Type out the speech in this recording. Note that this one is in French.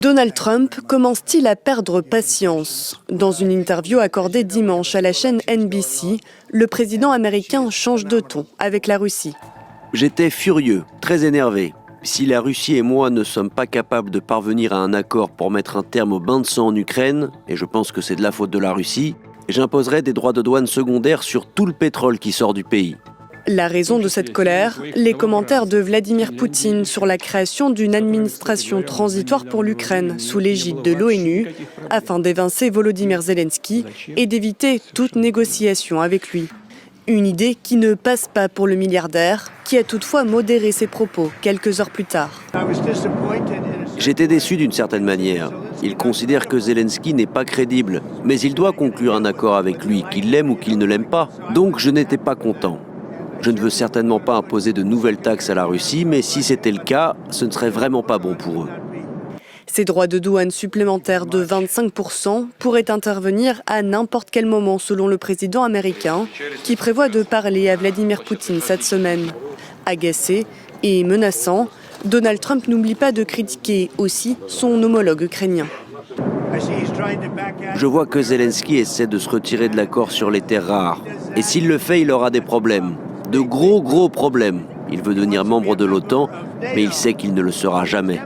Donald Trump commence-t-il à perdre patience? Dans une interview accordée dimanche à la chaîne NBC, le président américain change de ton avec la Russie. J'étais furieux, très énervé. Si la Russie et moi ne sommes pas capables de parvenir à un accord pour mettre un terme au bain de sang en Ukraine, et je pense que c'est de la faute de la Russie, j'imposerai des droits de douane secondaires sur tout le pétrole qui sort du pays. La raison de cette colère, les commentaires de Vladimir Poutine sur la création d'une administration transitoire pour l'Ukraine sous l'égide de l'ONU, afin d'évincer Volodymyr Zelensky et d'éviter toute négociation avec lui. Une idée qui ne passe pas pour le milliardaire, qui a toutefois modéré ses propos quelques heures plus tard. J'étais déçu d'une certaine manière. Il considère que Zelensky n'est pas crédible, mais il doit conclure un accord avec lui, qu'il l'aime ou qu'il ne l'aime pas. Donc je n'étais pas content. Je ne veux certainement pas imposer de nouvelles taxes à la Russie, mais si c'était le cas, ce ne serait vraiment pas bon pour eux. Ces droits de douane supplémentaires de 25% pourraient intervenir à n'importe quel moment selon le président américain, qui prévoit de parler à Vladimir Poutine cette semaine. Agacé et menaçant, Donald Trump n'oublie pas de critiquer aussi son homologue ukrainien. Je vois que Zelensky essaie de se retirer de l'accord sur les terres rares. Et s'il le fait, il aura des problèmes. De gros problèmes. Il veut devenir membre de l'OTAN, mais il sait qu'il ne le sera jamais.